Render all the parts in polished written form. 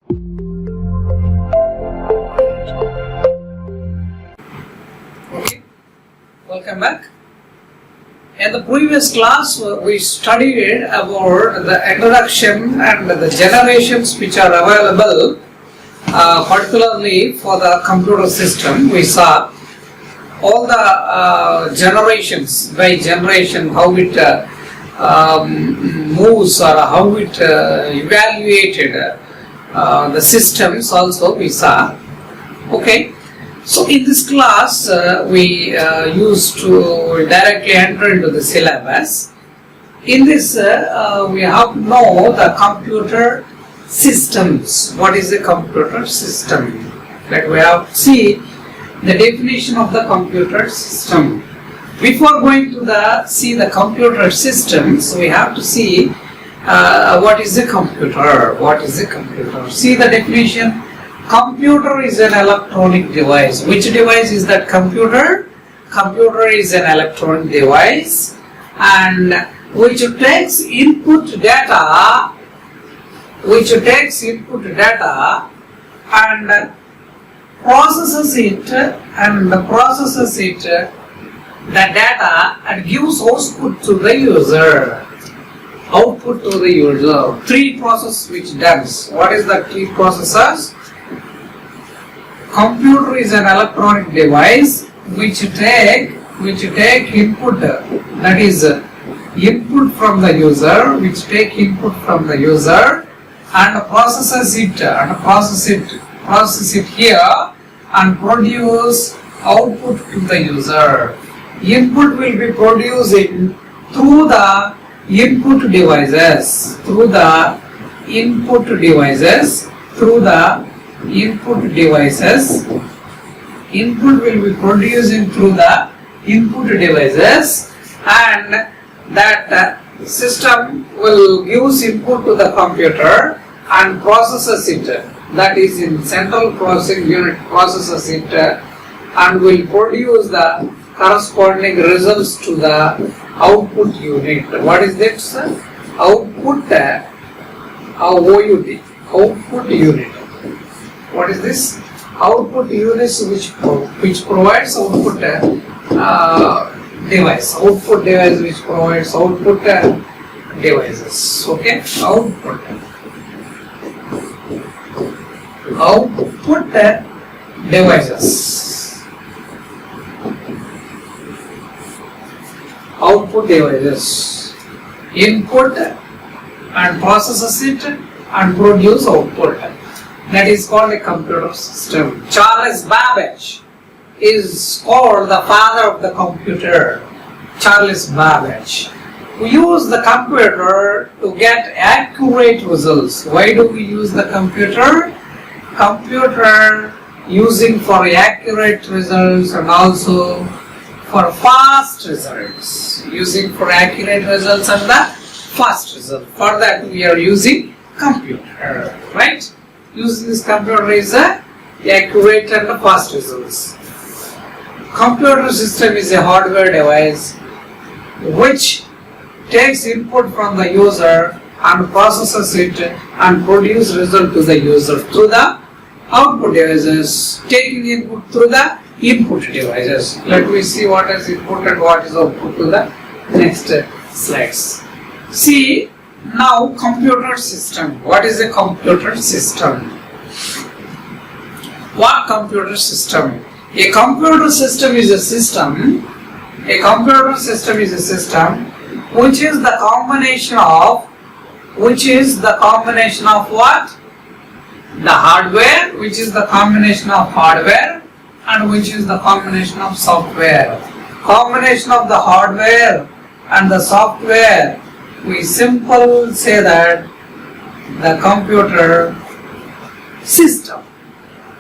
Okay, welcome back. In the previous class, we studied about the introduction and the generations which are available, particularly for the computer system. We saw all the generations, by generation, how it moves or how it evaluated the systems also we saw. Okay. So in this class, we used to directly enter into the syllabus. In this, we have to know the computer systems. What is a computer system? That we have to see the definition of the computer system. Before going to see the computer systems, we have to see what is a computer. What is a computer? See the definition. Computer is an electronic device. Which device is that computer? Computer is an electronic device and which takes input data and processes it the data and gives output to the user. Three processes which does. What is the three processes? Computer is an electronic device which take input, that is input from the user, and process it here and produce output to the user. Input will be produced through the input devices. Input will be producing through the input devices and that system will give input to the computer and processes it. That is in central processing unit processes it and will produce the corresponding results to the output unit. What is that, sir? Output unit. What is this? Output unit which provides output device. Output device which provides output devices. Okay? Output devices. Output devices. Input and processes it and produce output. That is called a computer system. Charles Babbage is called the father of the computer. Charles Babbage. We use the computer to get accurate results. Why do we use the computer? Computer using for accurate results and also for fast results. Using for accurate results and the fast results. For that we are using computer, right? Using this computer is accurate and fast results. Computer system is a hardware device which takes input from the user and processes it and produces result to the user through the output devices, taking input through the input devices. Let me see what is input and what is output to the next slides. See now computer system. What is a computer system? What computer system? A computer system is a system. A computer system is a system which is the combination of what? The hardware, which is the combination of hardware and which is the combination of software. Combination of the hardware and the software, we simply say that the computer system.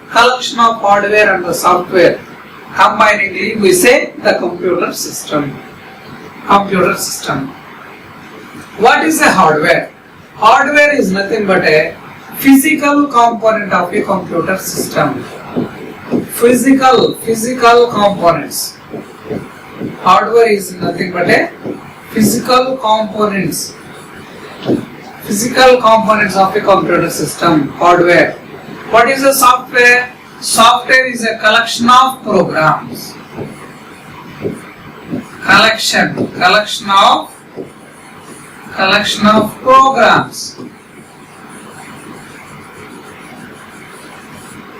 Collection of hardware and the software. Combiningly, we say the computer system. Computer system. What is a hardware? Hardware is nothing but a physical component of a computer system. Physical components. Hardware is nothing but a physical components. Physical components of a computer system, hardware. What is a software? Software is a collection of programs. Collection of programs.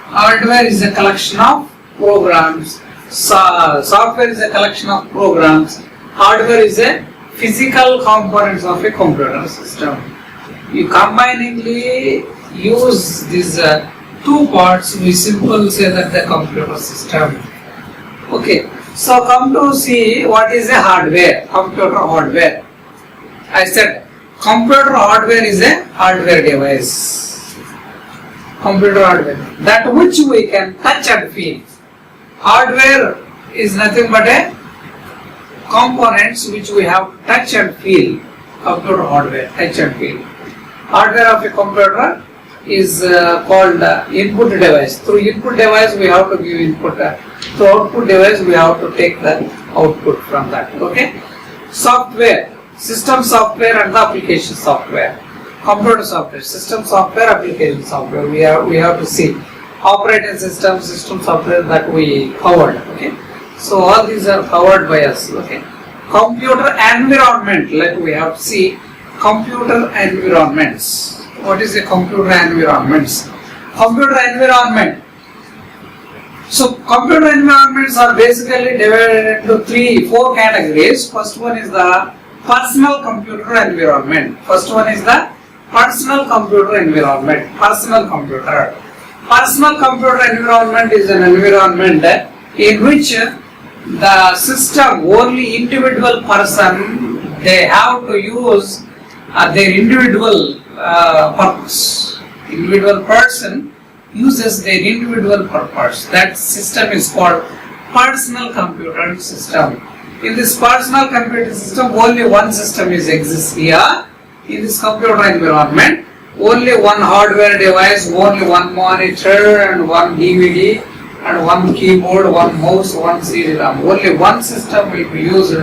Hardware is a collection of programs. Software is a collection of programs. Hardware is a physical components of a computer system. You combiningly use these two parts, we simply say that the computer system. Okay, so come to see what is a hardware, computer hardware. I said computer hardware is a hardware device. Computer hardware, that which we can touch and feel. Hardware is nothing but a components which we have to touch and feel. Computer hardware, touch and feel. Hardware of a computer is called input device. Through input device we have to give input. Through output device we have to take the output from that. Okay. Software, system software and the application software. Computer software, system software, application software. We have to see operating system software that we covered. Okay. So all these are covered by us. Okay. Computer environment, let we have to see computer environments. What is a computer environments? Computer environment. So computer environments are basically divided into four categories. First one is the personal computer environment. First one is the personal computer environment. Personal computer. Personal computer environment is an environment in which the system, only individual person, they have to use their individual purpose. Individual person uses their individual purpose. That system is called personal computer system. In this personal computer system, only one system exists here. In this computer environment, only one hardware device, only one monitor and one DVD and one keyboard, one mouse, one CD-ROM. Only one system will be used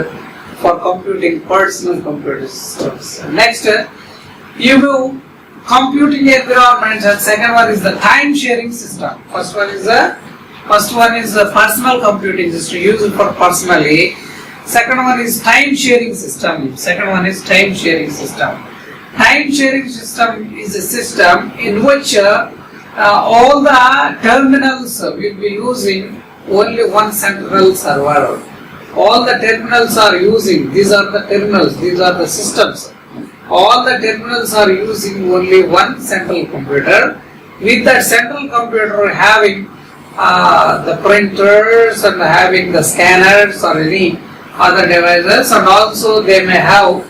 for computing personal computer systems. Next, you do computing environment, and second one is the time sharing system. First one is the personal computing system used for personally. Second one is time sharing system. Time sharing system is a system in which all the terminals will be using only one central server. All the terminals are using, these are the terminals, these are the systems. All the terminals are using only one central computer. With that central computer having the printers and having the scanners or any other devices, and also they may have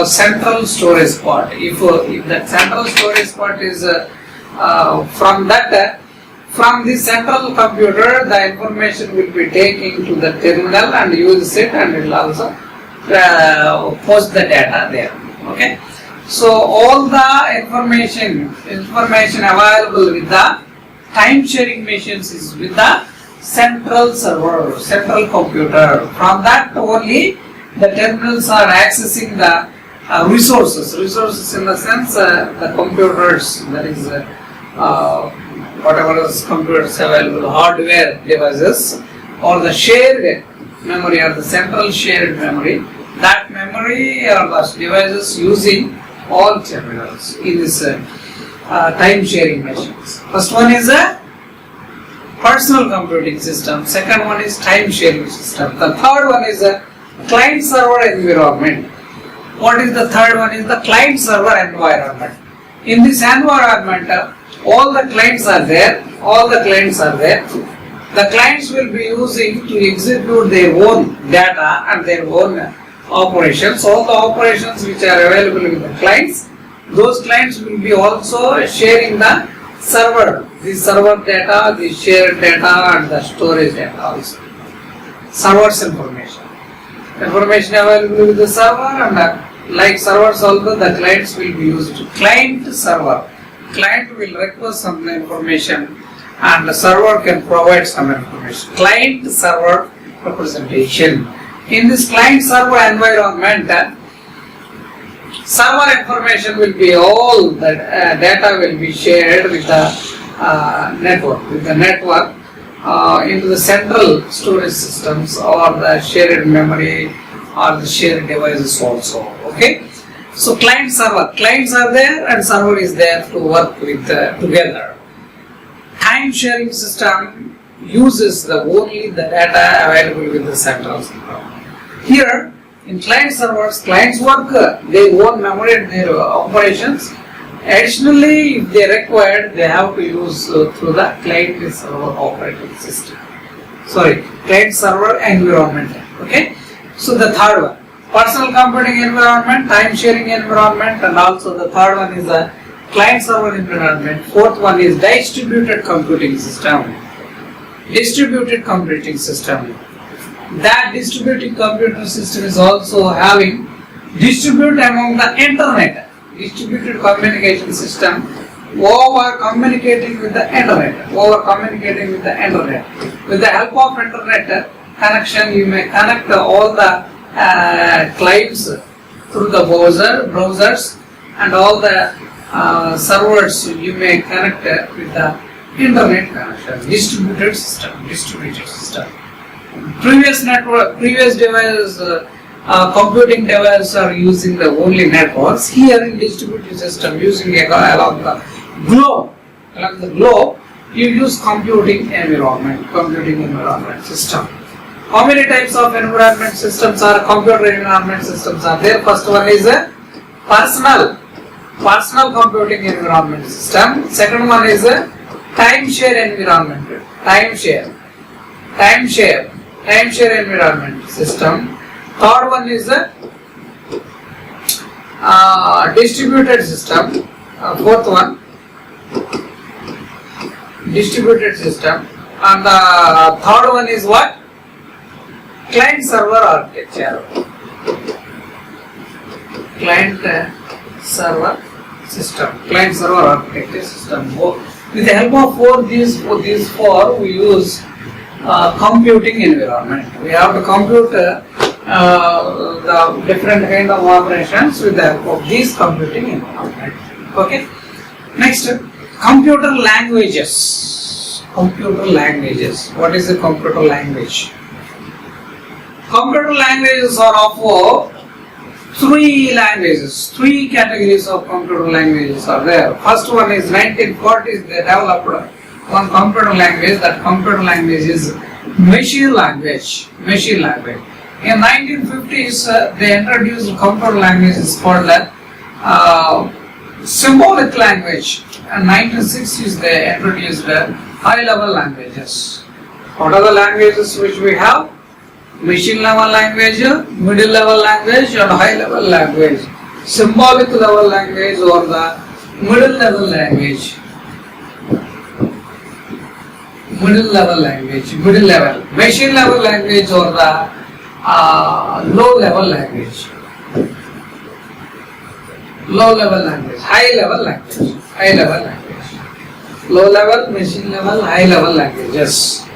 central storage part. If that central storage part is from the central computer, the information will be taken to the terminal and use it, and it will also post the data there. Okay. So all the information available with the time sharing machines is with the central server, central computer. From that only the terminals are accessing the resources. Resources in the sense the computers, that is whatever is computers available, hardware devices, or the shared memory or the central shared memory. That memory or the devices using all terminals in this time sharing machines. First one is a personal computing system. Second one is time sharing system. The third one is a client server environment. What is the third one? Is the client server environment. In this environment, all the clients are there. The clients will be using to execute their own data and their own operations. All the operations which are available with the clients, those clients will be also sharing the server data, the shared data and the storage data also. Server's information available with the server, and like servers also the clients will be used. Client server. Client will request some information and the server can provide some information. Client server representation. In this client server environment, Server information will be all the data will be shared with the network, into the central storage systems or the shared memory or the shared devices also. Okay. So clients are there and server is there to work with together. Time sharing system uses only the data available with the central server. Here in client servers, clients work their own memory and their operations. Additionally, if they required, they have to use through the client server operating system. Client server environment. Okay. So the third one, personal computing environment, time sharing environment, and also the third one is a client server environment. Fourth one is distributed computing system. Distributed computing system. That distributed computer system is also having distribute among the internet. Distributed communication system over communicating with the internet. With the help of internet connection, you may connect all the clients through the browsers, and all the servers you may connect with the internet connection. Distributed system. Previous devices, computing devices are using the only networks. Here in distributed system, using along the globe, you use computing environment system. How many types of environment systems are computer environment systems are there? First one is a personal computing environment system. Second one is a time share environment. Time share environment system. Third one is a distributed system. Fourth one, distributed system. And the third one is what? Client server architecture. Client server architecture system. With the help of these four, we use computing environment. We have to compute the different kind of operations with the help of these computing environment. Okay. Next, computer languages. What is a computer language? Computer languages are of three categories of computer languages are there. First one is 1940s, they developed one computer language. That computer language is machine language. In 1950s, they introduced computer languages called symbolic language. In 1960s, they introduced high-level languages. What are the languages which we have? Machine level language, middle level language, and high level language. Symbolic level language or the middle level language. Machine level language or the low level language. High level language. Low level, machine level, high level languages.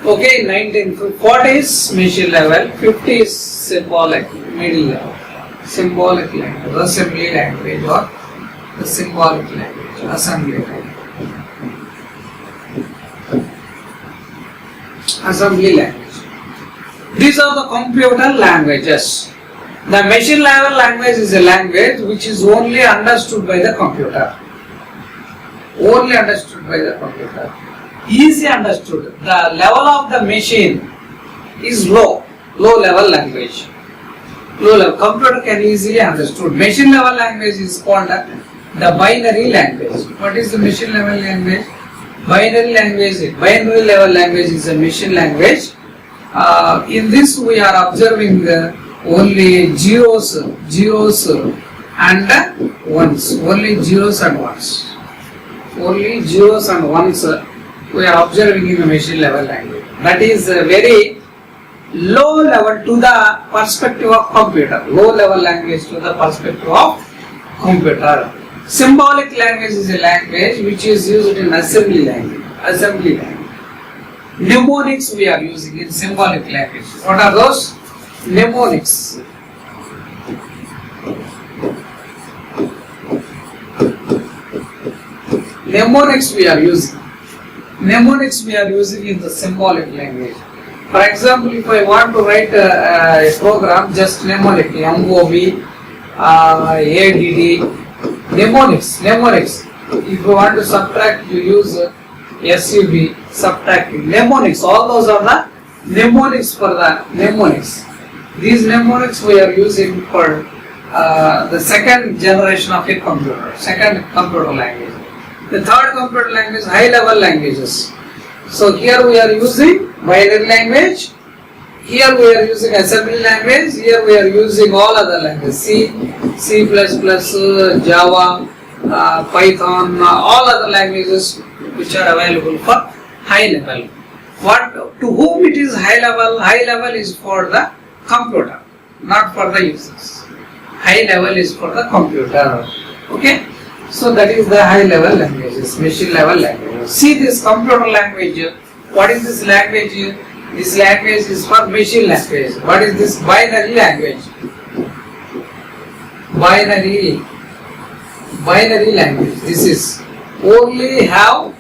Okay, 1940s machine level, 50s symbolic, middle level, symbolic language, assembly language or the symbolic language, assembly language. These are the computer languages. The machine level language is a language which is only understood by the computer. Easy understood. The level of the machine is low level language. Low level. Computer can easily understood. Machine level language is called the binary language. What is the machine level language? Binary level language is a machine language. In this we are observing only zeros and ones. Only zeros and ones. We are observing in the machine level language. That is very low level to the perspective of computer. Low level language to the perspective of computer. Symbolic language is a language which is used in assembly language. Mnemonics we are using in symbolic language. What are those? Mnemonics. mnemonics we are using. Mnemonics we are using in the symbolic language. For example, if I want to write a program just mnemonically, MOV, ADD, mnemonics. If you want to subtract, you use SUB, subtracting. Mnemonics, all those are the mnemonics for the mnemonics. These mnemonics we are using for the second generation of a computer, second computer language. The third computer language, high level languages. So here we are using binary language, here we are using assembly language, here we are using all other languages, C, C++, Java, Python, all other languages which are available for high level. To whom it is high level? High level is for the computer, not for the users. High level is for the computer. Okay? So that is the high level languages, machine level languages. See this computer language. What is this language? This language is for machine language. What is this binary language? Binary language. This is only have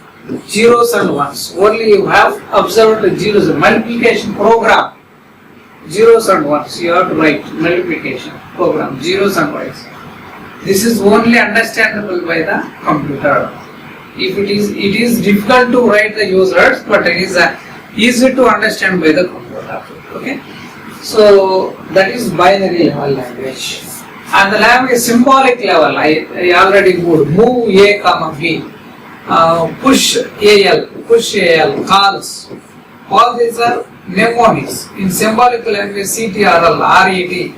zeros and ones. Only you have observed zeros. Multiplication program. Zeros and ones. You have to write multiplication program. Zeros and ones. This is only understandable by the computer. If it is difficult to write the users, but it is easy to understand by the computer. Okay, so that is binary level language. And the language symbolic level, I already move A comma B, push AL, calls. All these are mnemonics. In symbolic language, CTRL, RET.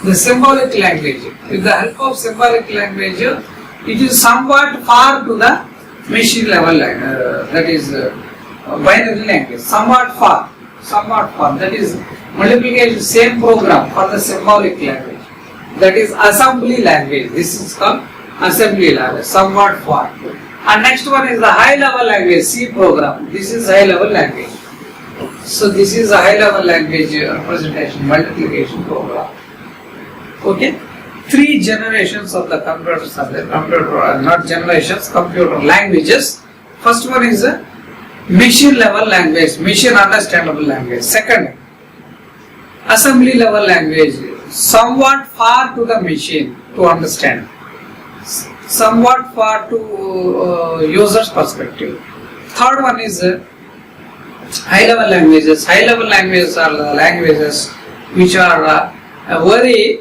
The symbolic language. With the help of symbolic language, it is somewhat far to the machine level language. That is binary language. Somewhat far. That is multiplication, same program for the symbolic language. That is assembly language. This is called assembly language. Somewhat far. And next one is the high level language, C program. This is high level language. So this is a high level language representation, multiplication program. Okay, 3 generations of the computers are there. Not generations, computer languages. First one is a machine level language, machine understandable language. Second, assembly level language, somewhat far to the machine to understand, somewhat far to user's perspective. Third one is high level languages. High level languages are the languages which are very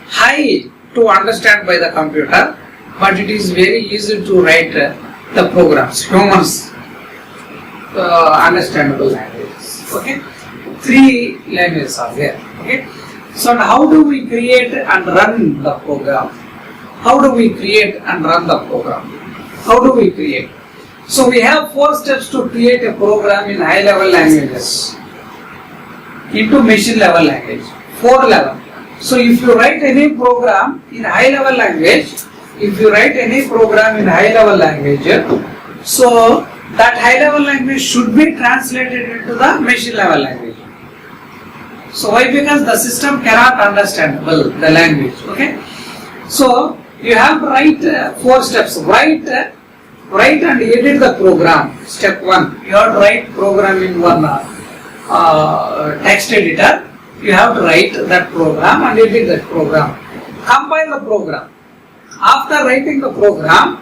high to understand by the computer, but it is very easy to write the programs, humans understandable languages. Okay, 3 languages are there. Okay, so how do we create and run the program? How do we create and run the program? How do we create? So we have 4 steps to create a program in high level languages into machine level language. 4 level. So if you write any program in high level language, so that high level language should be translated into the machine level language. So why? Because the system cannot understand the language. Okay. So you have to write 4 steps. Write and edit the program. Step 1. You have to write program in one text editor. You have to write that program and edit that program. Compile the program. After writing the program,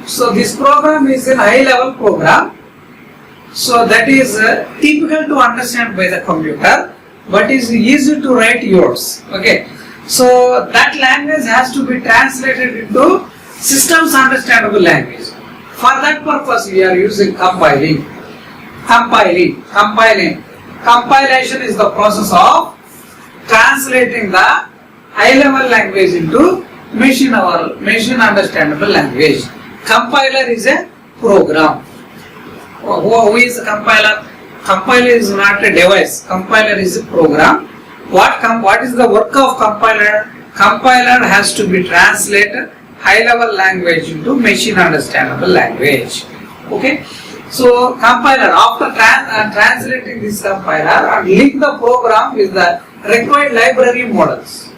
so this program is a high level program. So that is typical to understand by the computer, but is easy to write yours. Okay. So that language has to be translated into system's understandable language. For that purpose, we are using compiling. Compilation is the process of translating the high-level language into machine understandable language. Compiler is a program. Who is a compiler? Compiler is not a device. Compiler is a program. What is the work of compiler? Compiler has to be translated high-level language into machine understandable language. Okay. So compiler, after translating this compiler and link the program with the required library models.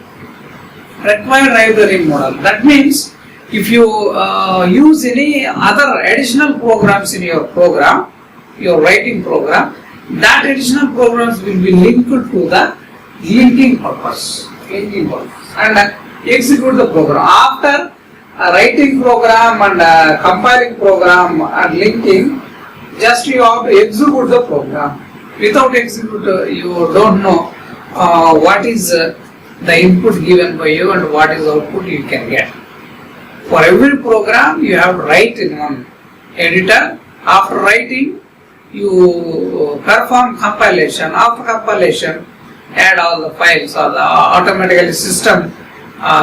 That means if you use any other additional programs in your program, your writing program, that additional programs will be linked to the linking purpose, and execute the program. After writing program and compiling program and linking, just you have to execute the program. Without execute, you don't know what is the input given by you and what is output you can get. For every program, you have to write in one editor. After writing, you perform compilation. After compilation, add all the files, or the automatically system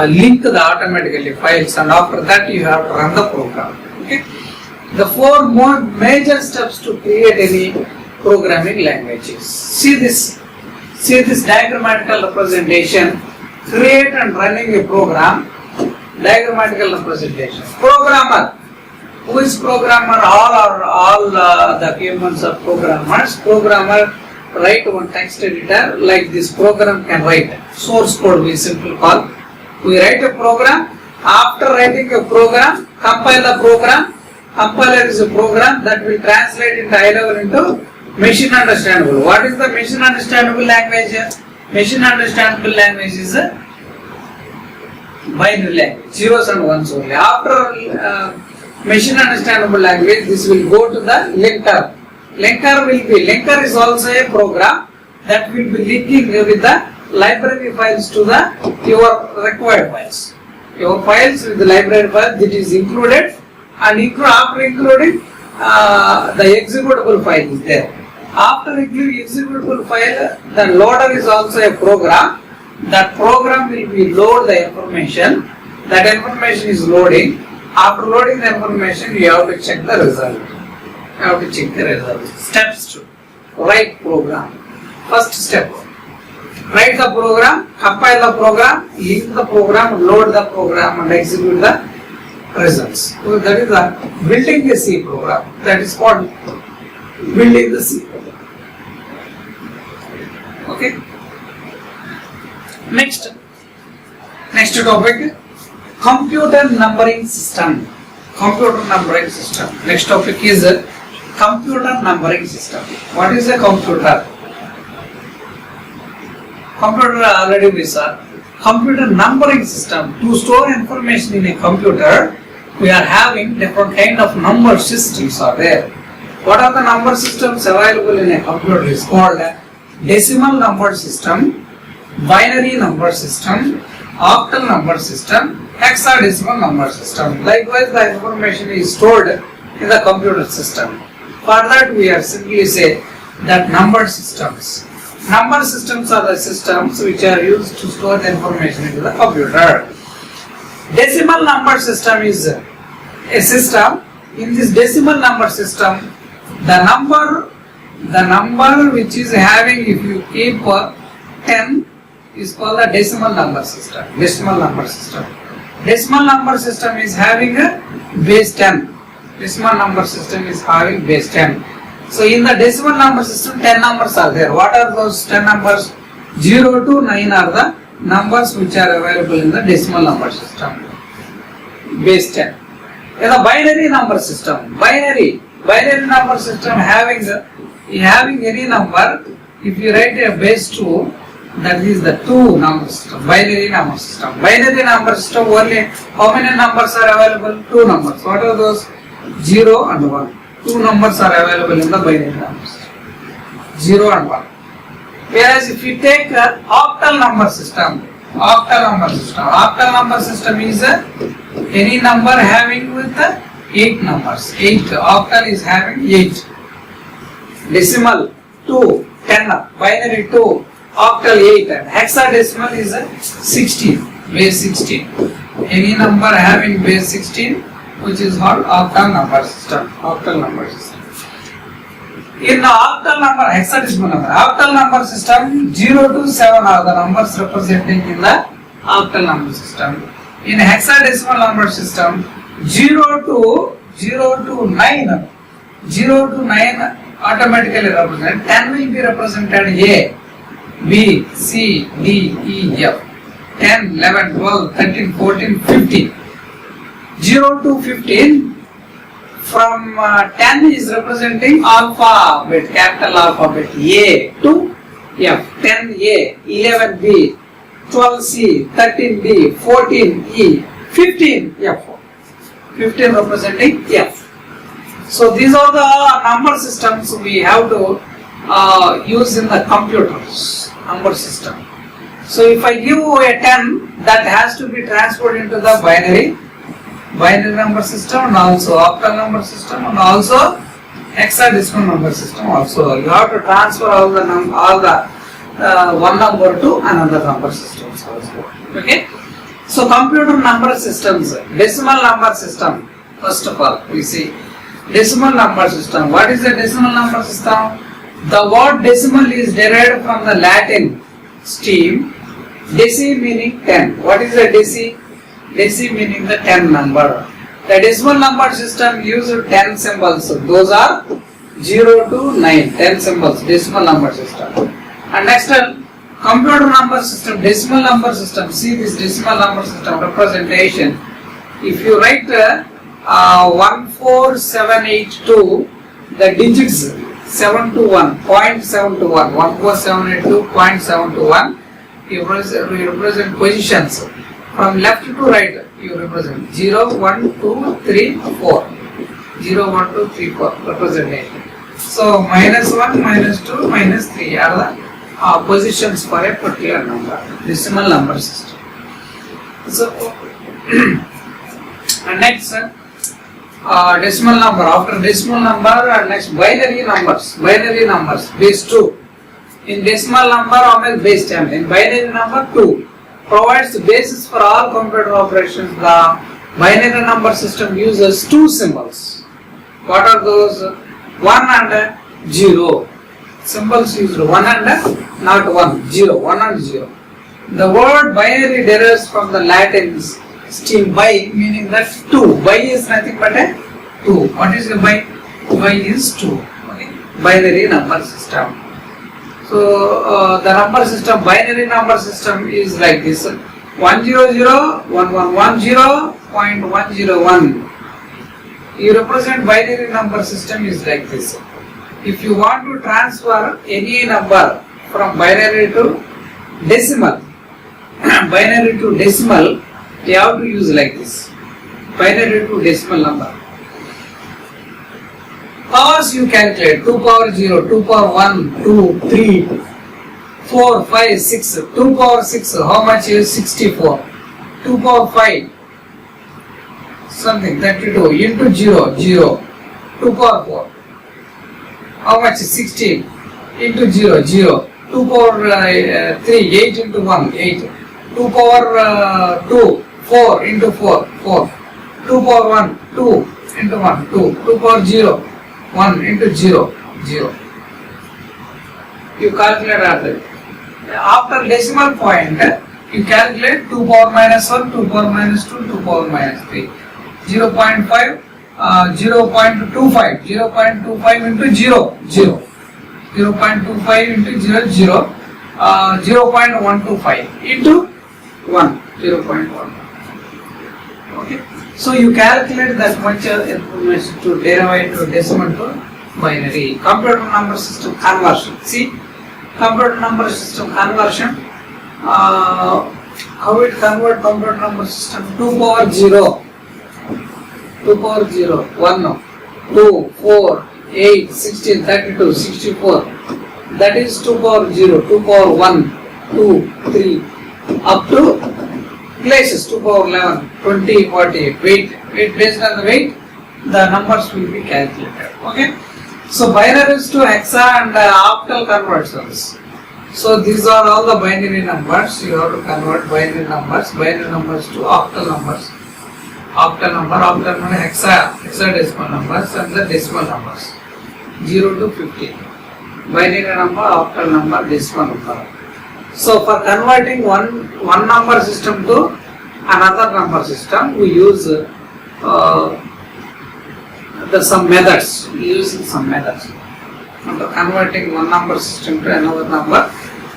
link the automatically files, and after that you have to run the program. Okay. The four more major steps to create any programming languages. See this diagrammatical representation. Create and running a program. Diagrammatical representation. Programmer. Who is programmer? All the humans are programmers. Programmer write one text editor like this program can write. Source code we simply call. We write a program. After writing a program, compile the program. Compiler is a program that will translate into high level into machine understandable. What is the machine understandable language? Machine understandable language is a binary language, zeros and ones only. After machine understandable language, this will go to the linker. Linker is also a program that will be linking with the library files to your required files. Your files with the library files that is included, and after including the executable file is there. After including executable file, the loader is also a program. That program will be load the information. That information is loading. After loading the information, you have to check the result. Steps to write program. First step, write the program, compile the program, link the program, load the program, and execute the results. So that is the building a C program. That is called building the C program. Okay. Next topic, computer numbering system. Next topic is computer numbering system. What is a computer? Computer already we saw. Computer numbering system. To store information in a computer, we are having different kind of number systems are there. What are the number systems available in a computer? Is called decimal number system, binary number system, octal number system, hexadecimal number system. Likewise, the information is stored in the computer system. For that, we are simply say that number systems. Number systems are the systems which are used to store the information into the computer. Decimal number system is a system. In this decimal number system, the number which is having, if you keep 10, is called the decimal number system. Decimal number system is having a base 10. Decimal number system is having base 10. So in the decimal number system, 10 numbers are there. What are those 10 numbers? 0 to 9 are the numbers which are available in the decimal number system. Base 10. In the binary number system, binary number system having any number, if you write a base 2, that is the 2 number system, binary number system. Binary number system only, how many numbers are available? 2 numbers. What are those? 0 and 1. 2 numbers are available in the binary number system. 0 and 1. Whereas if you take octal number system is any number having with 8 numbers. 8. Octal is having 8. Decimal 2, 10, binary 2, octal 8, and hexadecimal is 16, base 16. Any number having base 16, which is called octal number system. In the octal number system, 0 to 7 are the numbers representing in the octal number system. In hexadecimal number system, 0 to 9 automatically represented. 10 will be represented A, B, C, D, E, F. 10, 11, 12, 13, 14, 15. 0 to 15. From 10 is representing alphabet, capital alphabet A to F. 10A, 11B, 12C, 13D, 14E, 15F. 15 representing F. So these are the number systems we have to use in the computers, number system. So if I give a 10, that has to be transferred into the binary number system and also octal number system and also hexadecimal number system also. You have to transfer all the one number to another number systems also. Okay. So computer number systems, decimal number system. First of all, we see decimal number system. What is the decimal number system? The word decimal is derived from the Latin stem, deci meaning 10. What is the deci? Deci meaning the 10 number. The decimal number system uses 10 symbols. Those are 0 to 9, 10 symbols, decimal number system. And next, computer number system, decimal number system. See this decimal number system representation. If you write 14782, the digits 7 to 1, 0.7 to 1, 14782, 0.7 to 1, you represent positions. From left to right, you represent 0, 1, 2, 3, 4. 0, 1, 2, 3, 4 representation. So, minus 1, minus 2, minus 3 are the positions for a particular number, decimal number system. So, and next, decimal number. After decimal number, next binary numbers, base 2. In decimal number, always base 10. In binary number, 2. Provides the basis for all computer operations. The binary number system uses two symbols. What are those? 1 and 0. Symbols used 1 and not 1, 0, 1 and 0. The word binary derives from the Latin stem bi, meaning that 2. Bi is nothing but a 2. What is the bi? Bi is 2. Okay. Binary number system. So the number system, binary number system is like this: 1001110.101. You represent binary number system is like this. If you want to transfer any number from binary to decimal, you have to use like this: binary to decimal number. Powers you calculate: 2 power 0, 2 power 1, 2, 3, 4, 5, 6. 2 power 6, how much is 64? 2 power 5, something 32 into 0, 0. 2 power 4, how much is 16 into 0, 0. 2 power 3, 8 into 1, 8. 2 power 2, 4 into 4, 4. 2 power 1, 2 into 1, 2. 2 power 0, 1 into 0, 0. You calculate after. After decimal point, you calculate 2 power minus 1, 2 power minus 2, 2 power minus 3. 0.5, 0.25, 0.25 into 0, 0. 0.25 into 0, 0. 0.125 into 1, 0.1. Okay. So you calculate that much information to derive to decimal to binary. Computer number system conversion. See, computer number system conversion. How it convert computer number system? 2 power 0, 2 power 0, 1, 2, 4, 8, 16, 32, 64. That is 2 power 0, 2 power 1, 2, 3, up to places 2 power 11, 20, 40, weight based on the weight, the numbers will be calculated. Okay. So binaries to hexa and octal conversions. So these are all the binary numbers. You have to convert binary numbers to octal numbers. Octal number, hexadecimal numbers and the decimal numbers. 0 to 50. Binary number, octal number, decimal number. So for converting one number system to another number system, we use some methods. We use some methods. For converting one number system to another number,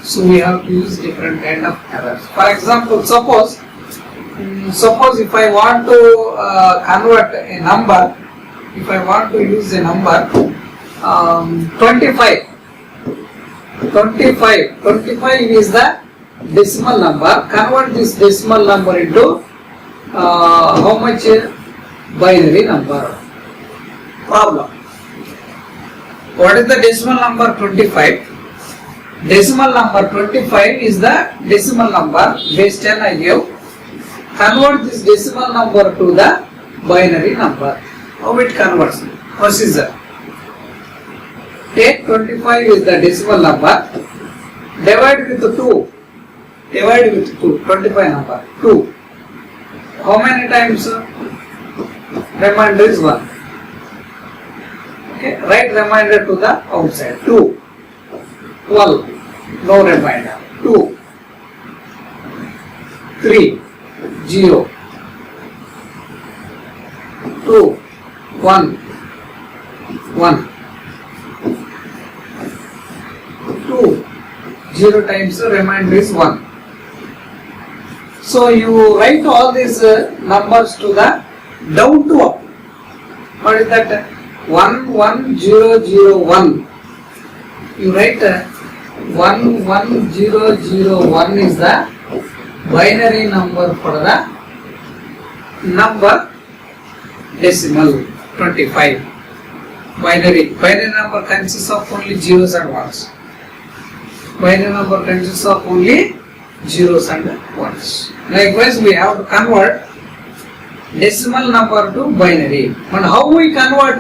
so we have to use different kind of methods. For example, suppose Suppose if I want to convert a number, if I want to use a number 25 is the decimal number. Convert this decimal number into how much? Binary number. Problem. What is the decimal number 25? Decimal number 25 is the decimal number, base 10 I give. Convert this decimal number to the binary number. How it converts? Procedure. Take 25 is the decimal number. Divide with 2. Divide with 2. 25 number. 2. How many times? Remainder is 1. Okay. Write remainder to the outside. 2. 12. No remainder. 2. 3. 0. 2. 1. 1. 2. 0 times remainder is 1. So you write all these numbers to the down to up. What is that? 1 1 0 0 1. You write 1 1 0 0 1 is the binary number for the number decimal 25. Binary number consists of only zeros and ones. Binary number consists of only zeros and ones. Likewise, we have to convert decimal number to binary. And how we convert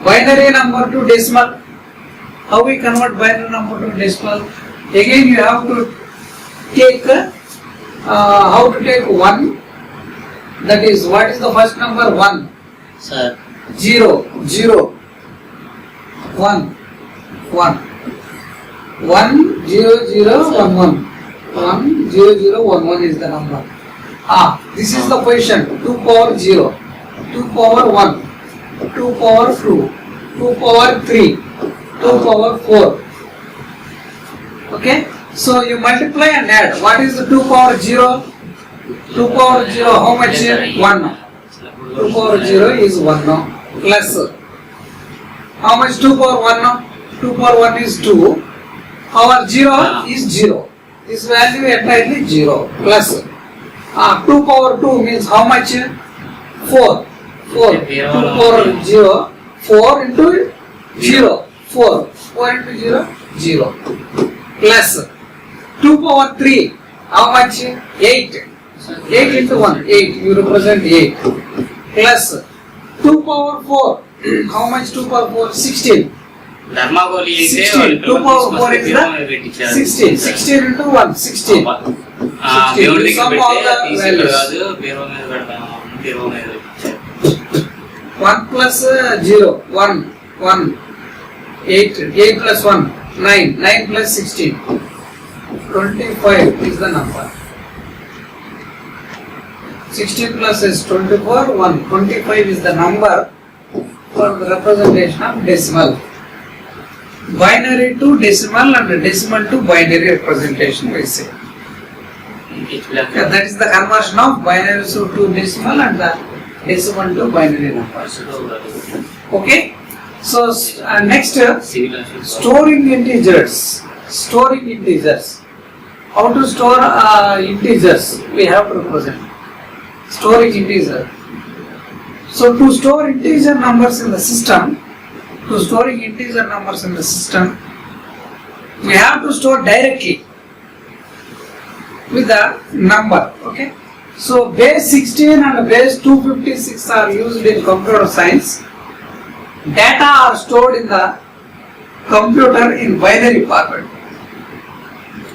binary number to decimal? How we convert binary number to decimal? Again, you have to take how to take 1. That is, what is the first number? 1. Sir. 0 0 1 1 1 0 0 1 1 1 0 0 1 1 is the number. This is the position. 2 power 0, 2 power 1, 2 power 2, 2 power 3, 2 power 4. Okay. So you multiply and add. What is the 2 power 0? 2 power 0, how much? 1. 2 power 0 is 1 now. Plus. How much 2 power 1 now? 2 power 1 is 2. Our 0 is 0. This value entirely 0. Plus. 2 power 2 means how much? 4. 4. 2 power 0. 4 into 0. 4. 4 into 0. 0. Plus. 2 power 3. How much? 8. 8 into 1. 8. You represent 8. Plus. 2 power 4. How much 2 power 4? 16. 16. 2 power 4 is the 16. 16 into 1. 16. 16. You sum all the values. 1 plus 0. 1. 1. 8. 8 plus 1. 9. 9 plus 16. 25 is the number. 16 plus is 24. 1. 25 is the number for the representation of decimal. Binary to decimal and decimal to binary representation we say. That is the conversion of binary to decimal and the decimal to binary number. Okay. So next, storing integers. Storing integers. How to store integers? We have to represent. Storing integer. So to store integer numbers in the system, we have to store directly with the number. Okay. So base 16 and base 256 are used in computer science. Data are stored in the computer in binary format.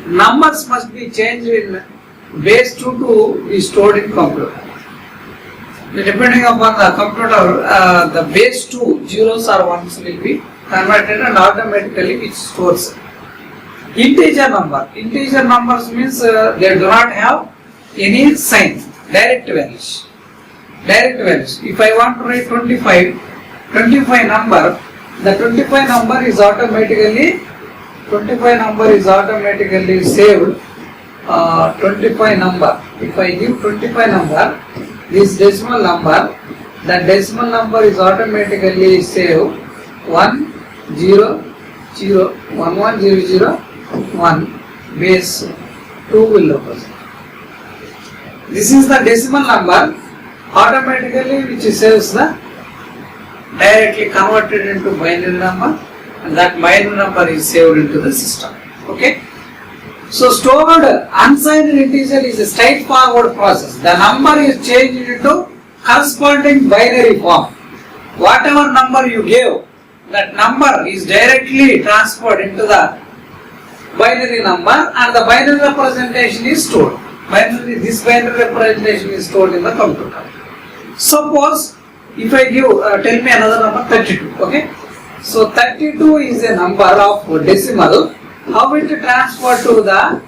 Numbers must be changed in base 2 to be stored in computer. Depending upon the computer, the base 2 zeros or ones will be converted and automatically it stores. Integer number. Integer numbers means they do not have any sign. Direct values. Direct values. If I want to write 25 number, the 25 number is automatically saved 25 number. If I give 25 number, this decimal number, the decimal number is automatically saved 1 0 0 1 1 0 0 1 base 2 will represent. This is the decimal number automatically which saves the directly converted into binary number, and that binary number is saved into the system. Okay. So stored unsigned integer is a straightforward process. The number is changed into corresponding binary form. Whatever number you gave, that number is directly transferred into the binary number, and the binary representation is stored. This binary representation is stored in the computer. Suppose if I give, tell me another number, 32. Okay. So 32 is a number of decimal. How it transfer to the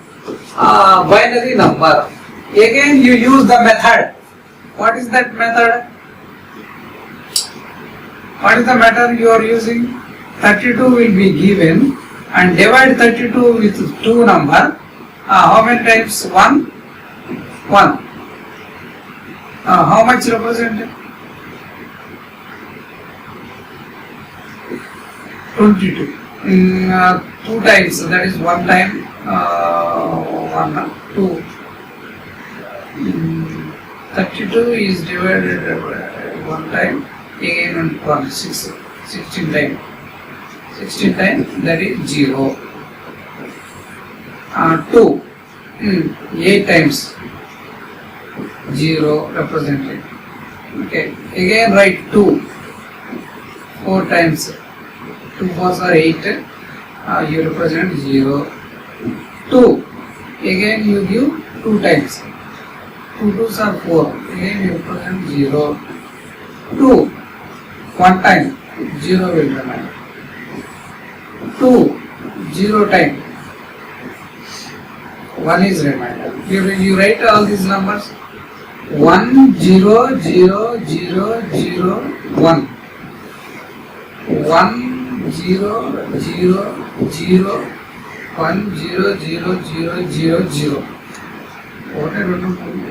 binary number? Again you use the method. What is that method? What is the method you are using? 32 will be given and divide 32 with 2 number. How many times? 1? 1. How much represented? 22. 2 times, that is 1 time, 1, 2. 32 is divided 1 time, again 1, 16 times. 16 times, that is 0. 2, 8 times, 0 represented. Okay, again write 2, 4 times. 2 4s are 8, you represent 0. 2, again you give 2 times. 2 2s are 4, again you represent 0. 2, 1 time, 0 will remain. 2, 0 time, 1 is remainder. You write all these numbers. 1 0 0 0 0 1. 1 0 0 0 1 0 0 0 0 0. What I don't know.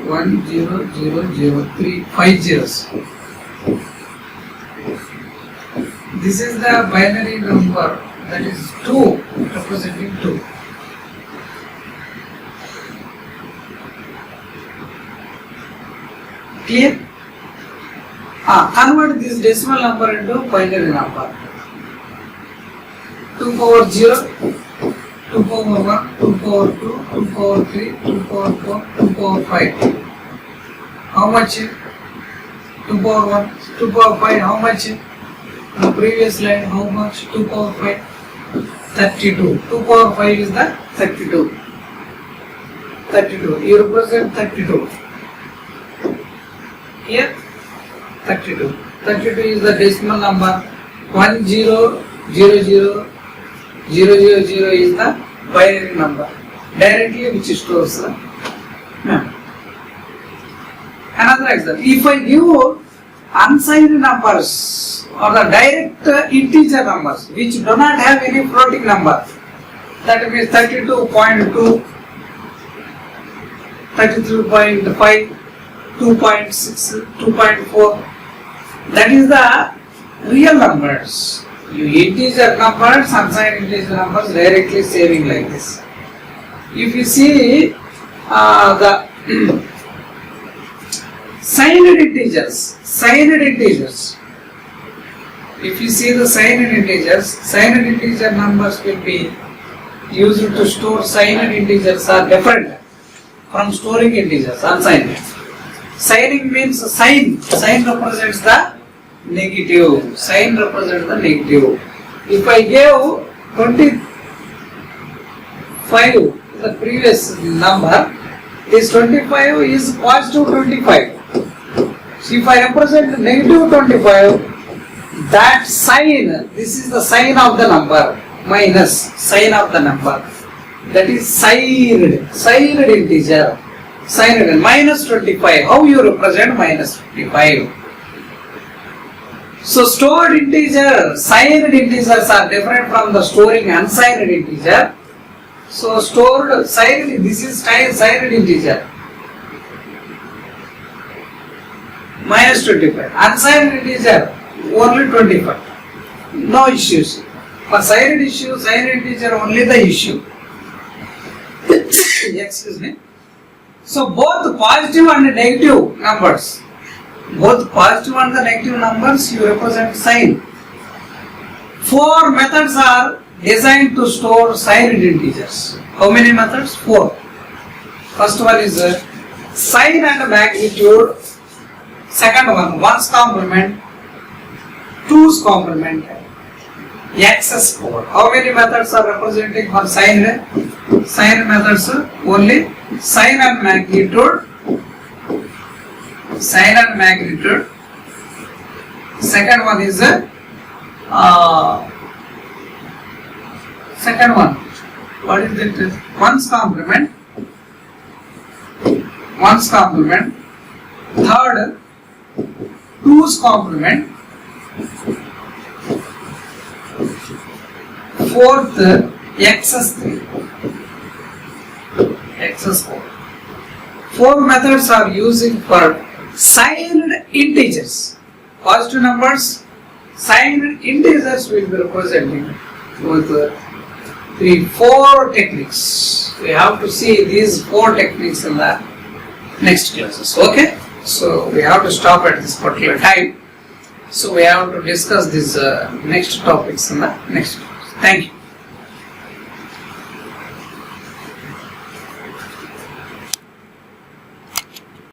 1 0 0 0 3 5 zeros. This is the binary number, that is 2, representing 2. Clear? Convert this decimal number into binary number. 2 power 0, 2 power 1, 2 power 2, 2 power 3, 2 power 4, 2 power 5. How much? 2 power 1, 2 power 5, how much? The previous line, how much? 2 power 5, 32. 2 power 5 is the 32. 32. You represent 32. Here, 32. 32 is the decimal number. 1 0 0 0 0 0 0 is the binary number. Directly which stores the memory. Another example. If I give unsigned numbers or the direct integer numbers which do not have any floating number, that means 32.2, 33.5, 2.6, 2.4, that is the real numbers. You integer numbers, unsigned integer numbers directly saving like this. If you see the signed integers, if you see the signed integer numbers will be used to store signed integers are different from storing integers, unsigned. Signing means sign represents the negative. If I gave 25, the previous number, this 25 is positive 25. So if I represent negative 25, that sign, this is the sign of the number, minus sign of the number. That is signed integer. Signed minus 25. How you represent minus 25? So stored integer, signed integers are different from the storing unsigned integer. So stored signed, this is signed integer. Minus 25. Unsigned integer only 25. No issues. For signed issue, signed integer only the issue. Excuse me. So both positive and negative numbers. Both positive and the negative numbers you represent sign. 4 methods are designed to store signed integers. How many methods? 4. First one is sign and magnitude. Second one, 1's complement, 2's complement, excess power. How many methods are representing for sign? Sign methods only sign and magnitude. Sign and magnitude. Second one is second one. What is it? 1's complement. 1's complement. Third, 2's complement. Fourth, excess 3. Excess 4. 4 methods are using for signed integers. Positive numbers, signed integers will be representing with 4 techniques. We have to see these 4 techniques in the next classes. Okay? So we have to stop at this particular time. So we have to discuss these next topics in the next class. Thank you.